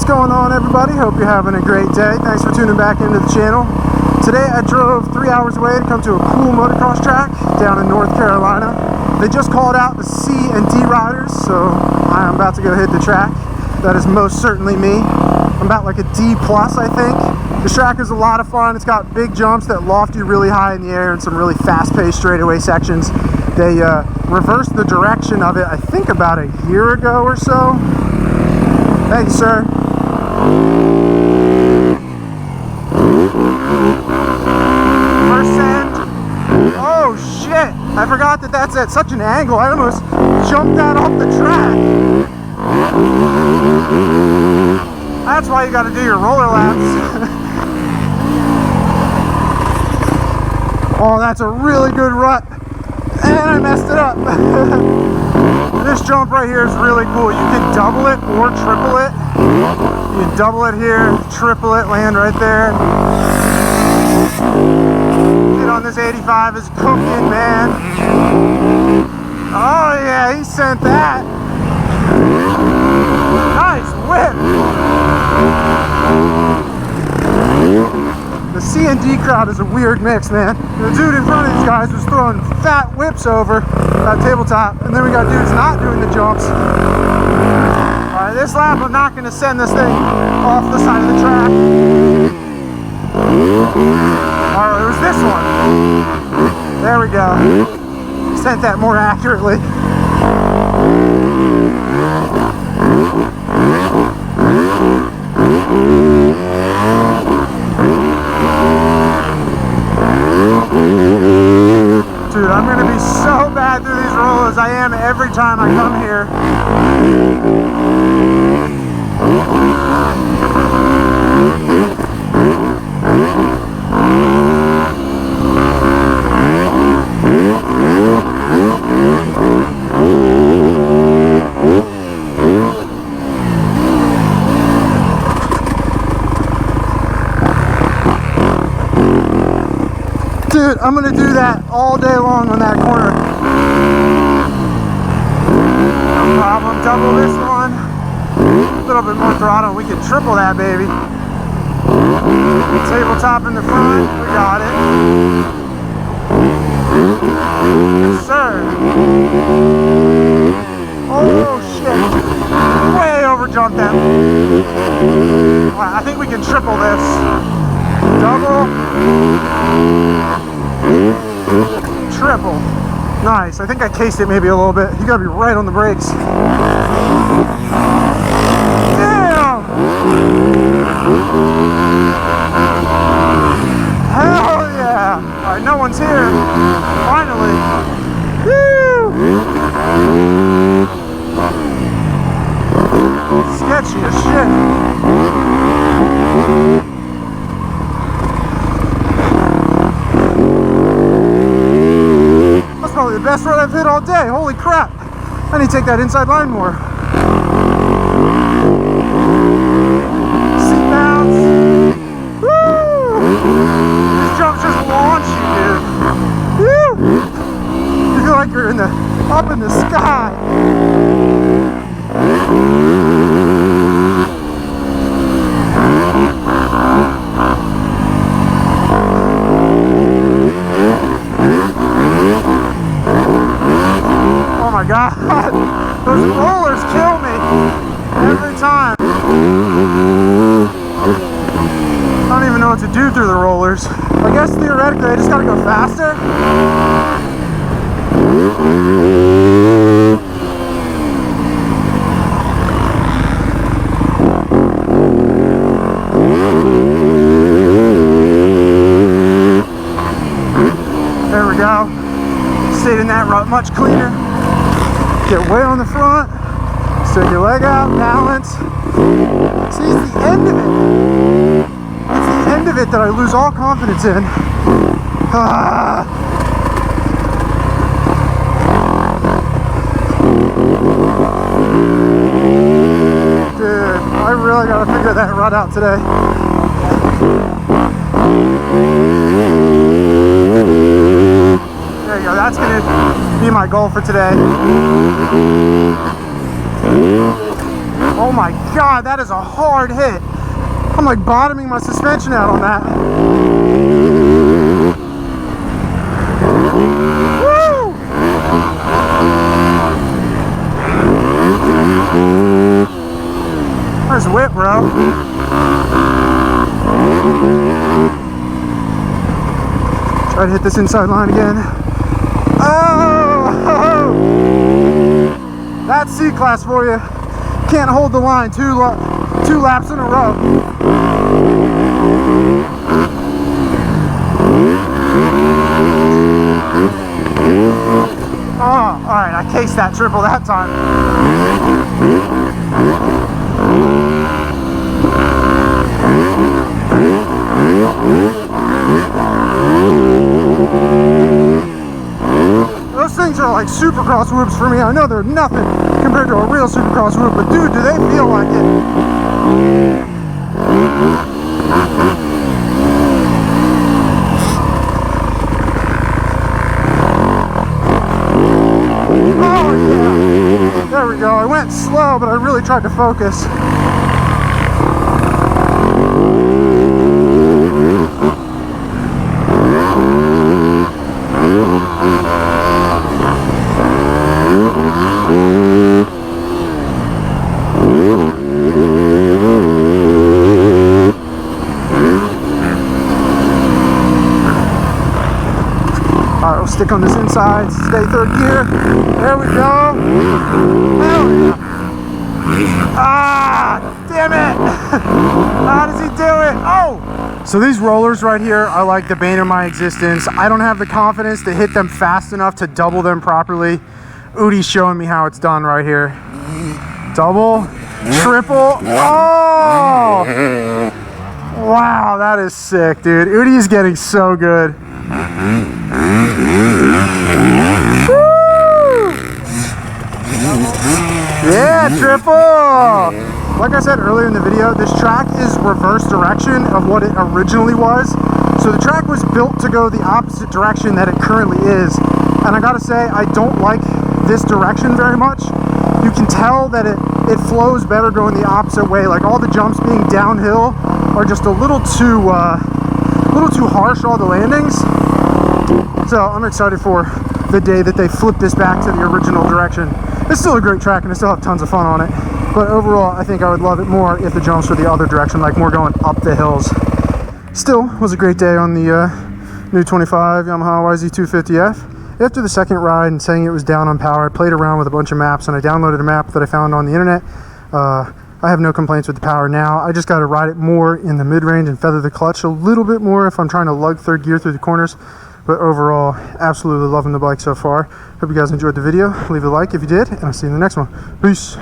What's going on, everybody? Hope you're having a great day. Thanks for tuning back into the channel. Today I drove 3 hours away to come to a cool motocross track down in North Carolina. They just called out the C and D riders, so I'm about to go hit the track. That is most certainly me. I'm about like a D plus, I think. This track is a lot of fun. It's got big jumps that loft you really high in the air and some really fast-paced straightaway sections. They reversed the direction of it, I think, about a year ago or so. Thank you, sir. First send. Oh shit! I forgot that that's at such an angle. I almost jumped that off the track. That's why you got to do your roller laps. Oh, that's a really good rut. And I messed it up. This jump right here is really cool. You can double it or triple it. You can double it here, triple it, land right there. Kid on this 85 is cooking, man. Oh yeah, he sent that. Nice whip. The C and D crowd is a weird mix, man. The dude in front of these guys was throwing fat whips over that tabletop, and then we got dudes not doing the jumps. Alright, this lap I'm not going to send this thing off the side of the track. Alright, it was this one. There we go. Sent that more accurately. Dude, I'm going to be so bad through these rollers. I am every time I come here. Dude, I'm gonna do that all day long on that corner. No problem. Double this one. A little bit more throttle. We can triple that, baby. Tabletop in the front. We got it. Yes, sir. Oh, shit. Way over jumped them. Wow, I think we can triple this. Double. Triple. Nice. I think I cased it maybe a little bit. You gotta be right on the brakes. Damn! Hell yeah! Alright, no one's here. Finally. Woo! Sketchy as shit. Probably the best run I've hit all day. Holy crap. I need to take that inside line more. Seat bounce. Woo! These jumps just launch you, dude. Woo! You feel like you're up in the sky. Oh my god, those rollers kill me every time. I don't even know what to do through the rollers. I guess theoretically I just gotta go faster. There we go. Stayed in that rut much cleaner. Get way on the front, stick your leg out, balance. See, it's the end of it. It's the end of it that I lose all confidence in. Dude, I really gotta figure that rut out today. There you go, that's gonna be my goal for today. Oh my God, that is a hard hit. I'm like bottoming my suspension out on that. Woo! Nice whip, bro. Try to hit this inside line again. Oh! That's C-Class for you. Can't hold the line two laps in a row. Oh, alright, I cased that triple that time. Those things are like supercross whoops for me. I know they're nothing compared to a real supercross whoop, but dude, do they feel like it? Oh yeah, there we go. I went slow, but I really tried to focus. Alright, we'll stick on this inside, stay third gear. There we go. Hell yeah. Ah, damn it. How does he do it? Oh! So these rollers right here are like the bane of my existence. I don't have the confidence to hit them fast enough to double them properly. Udi's showing me how it's done right here. Double, triple, oh! Wow, that is sick, dude. Udi is getting so good. Woo! Yeah, triple! Like I said earlier in the video, this track is reverse direction of what it originally was. So the track was built to go the opposite direction that it currently is. And I gotta say, I don't like this direction very much. You can tell that it flows better going the opposite way. Like all the jumps being downhill are just a little too harsh, all the landings. So I'm excited for the day that they flip this back to the original direction. It's still a great track and I still have tons of fun on it. But overall, I think I would love it more if the jumps were the other direction, like more going up the hills. Still was a great day on the new 25 Yamaha YZ250F. After the second ride and saying it was down on power, I played around with a bunch of maps and I downloaded a map that I found on the internet. I have no complaints with the power now. I just got to ride it more in the mid-range and feather the clutch a little bit more if I'm trying to lug third gear through the corners. But overall, absolutely loving the bike so far. Hope you guys enjoyed the video. Leave a like if you did, and I'll see you in the next one. Peace.